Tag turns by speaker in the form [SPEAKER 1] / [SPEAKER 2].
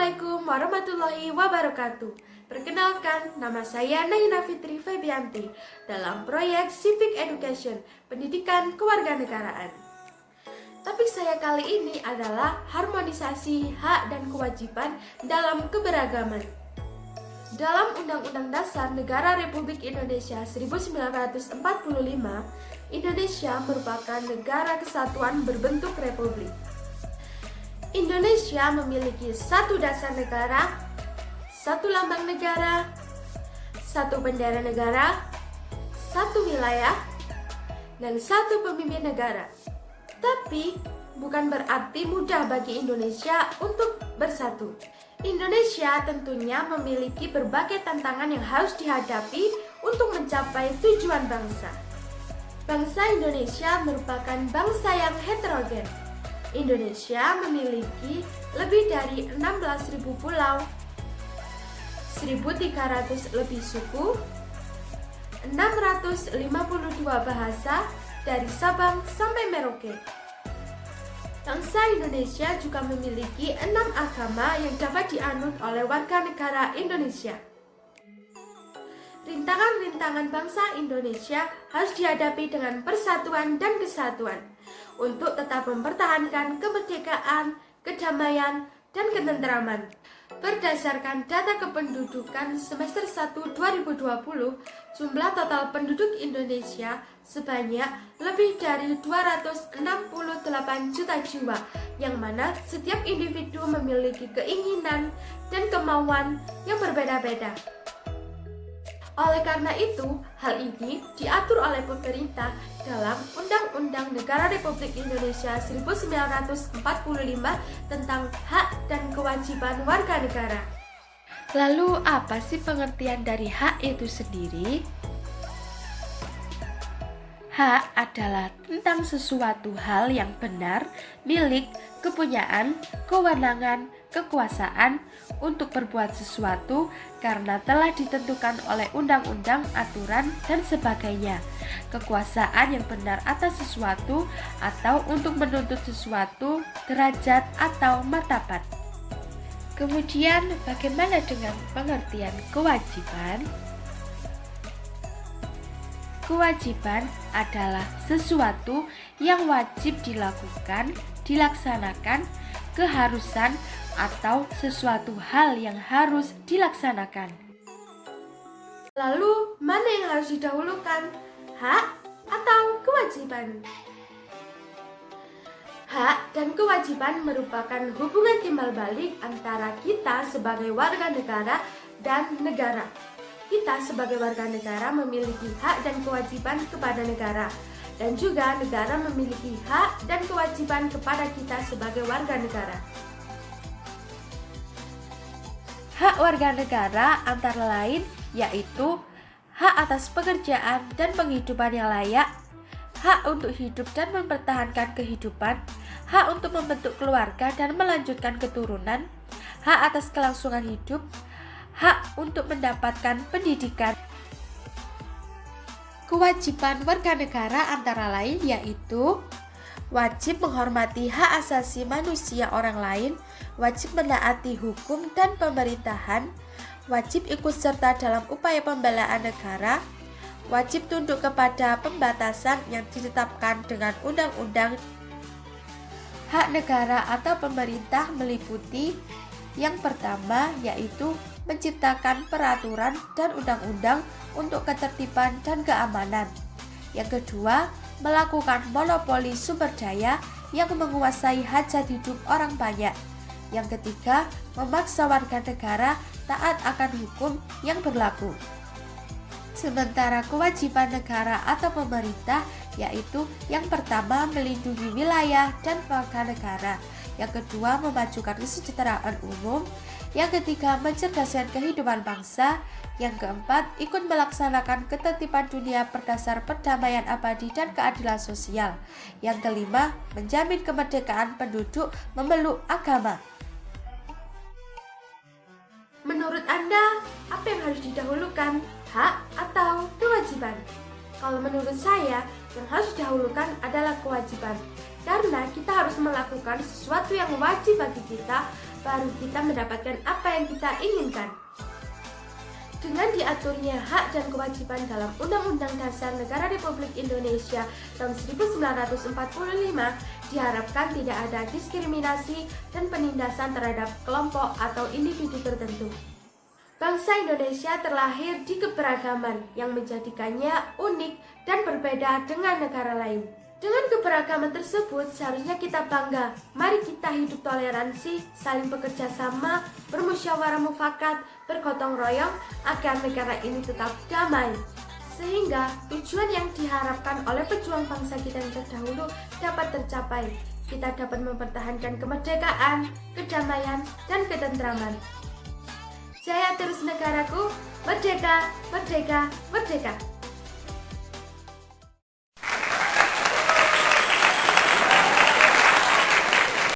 [SPEAKER 1] Assalamualaikum warahmatullahi wabarakatuh. Perkenalkan, nama saya Naina Fitri Febianti dalam proyek Civic Education, Pendidikan Kewarganegaraan. Topik saya kali ini adalah harmonisasi hak dan kewajiban dalam keberagaman. Dalam Undang-Undang Dasar Negara Republik Indonesia 1945, Indonesia merupakan negara kesatuan berbentuk republik. Indonesia memiliki satu dasar negara, satu lambang negara, satu bendera negara, satu wilayah, dan satu pemimpin negara. Tapi bukan berarti mudah bagi Indonesia untuk bersatu. Indonesia tentunya memiliki berbagai tantangan yang harus dihadapi untuk mencapai tujuan bangsa. Bangsa Indonesia merupakan bangsa yang heterogen. Indonesia memiliki lebih dari 16.000 pulau, 1.300 lebih suku, 652 bahasa dari Sabang sampai Merauke. Bangsa Indonesia juga memiliki 6 agama yang dapat dianut oleh warga negara Indonesia. Rintangan-rintangan bangsa Indonesia harus dihadapi dengan persatuan dan kesatuan untuk tetap mempertahankan kemerdekaan, kedamaian, dan ketentraman. Berdasarkan data kependudukan semester 1 2020, jumlah total penduduk Indonesia sebanyak lebih dari 268 juta jiwa, yang mana setiap individu memiliki keinginan dan kemauan yang berbeda-beda. Oleh karena itu, hal ini diatur oleh pemerintah dalam Undang-Undang Negara Republik Indonesia 1945 tentang hak dan kewajiban warga negara. Lalu apa sih pengertian dari hak itu sendiri? Hak adalah tentang sesuatu hal yang benar, milik, kepunyaan, kewenangan, kekuasaan untuk berbuat sesuatu karena telah ditentukan oleh undang-undang, aturan, dan sebagainya. Kekuasaan yang benar atas sesuatu atau untuk menuntut sesuatu, derajat atau martabat. Kemudian bagaimana dengan pengertian kewajiban? Kewajiban adalah sesuatu yang wajib dilakukan, dilaksanakan, keharusan, atau sesuatu hal yang harus dilaksanakan. Lalu, mana yang harus didahulukan? Hak atau kewajiban? Hak dan kewajiban merupakan hubungan timbal balik antara kita sebagai warga negara dan negara. Kita sebagai warga negara memiliki hak dan kewajiban kepada negara, dan juga negara memiliki hak dan kewajiban kepada kita sebagai warga negara. Hak warga negara antara lain yaitu hak atas pekerjaan dan penghidupan yang layak, hak untuk hidup dan mempertahankan kehidupan, hak untuk membentuk keluarga dan melanjutkan keturunan, hak atas kelangsungan hidup, hak untuk mendapatkan pendidikan. Kewajiban warga negara antara lain yaitu wajib menghormati hak asasi manusia orang lain, wajib menaati hukum dan pemerintahan, wajib ikut serta dalam upaya pembelaan negara, wajib tunduk kepada pembatasan yang ditetapkan dengan undang-undang. Hak negara atau pemerintah meliputi yang pertama yaitu menciptakan peraturan dan undang-undang untuk ketertiban dan keamanan. Yang kedua, melakukan monopoli sumber daya yang menguasai hajat hidup orang banyak. Yang ketiga, memaksa warga negara taat akan hukum yang berlaku. Sementara kewajiban negara atau pemerintah yaitu yang pertama melindungi wilayah dan warga negara, yang kedua memajukan kesejahteraan umum, yang ketiga mencerdaskan kehidupan bangsa, yang keempat ikut melaksanakan ketertiban dunia berdasar perdamaian abadi dan keadilan sosial, yang kelima menjamin kemerdekaan penduduk memeluk agama. Menurut Anda, apa yang harus didahulukan, hak atau kewajiban? Kalau menurut saya, yang harus didahulukan adalah kewajiban. Karena kita harus melakukan sesuatu yang wajib bagi kita baru kita mendapatkan apa yang kita inginkan. Dengan diaturnya hak dan kewajiban dalam Undang-Undang Dasar Negara Republik Indonesia tahun 1945, diharapkan tidak ada diskriminasi dan penindasan terhadap kelompok atau individu tertentu. Bangsa Indonesia terlahir di keberagaman yang menjadikannya unik dan berbeda dengan negara lain. Dengan keberagaman tersebut seharusnya kita bangga. Mari kita hidup toleransi, saling bekerja sama, bermusyawarah mufakat, bergotong royong agar negara ini tetap damai. Sehingga tujuan yang diharapkan oleh pejuang bangsa kita yang terdahulu dapat tercapai. Kita dapat mempertahankan kemerdekaan, kedamaian, dan ketentraman. Jaya terus negaraku, merdeka, merdeka, merdeka.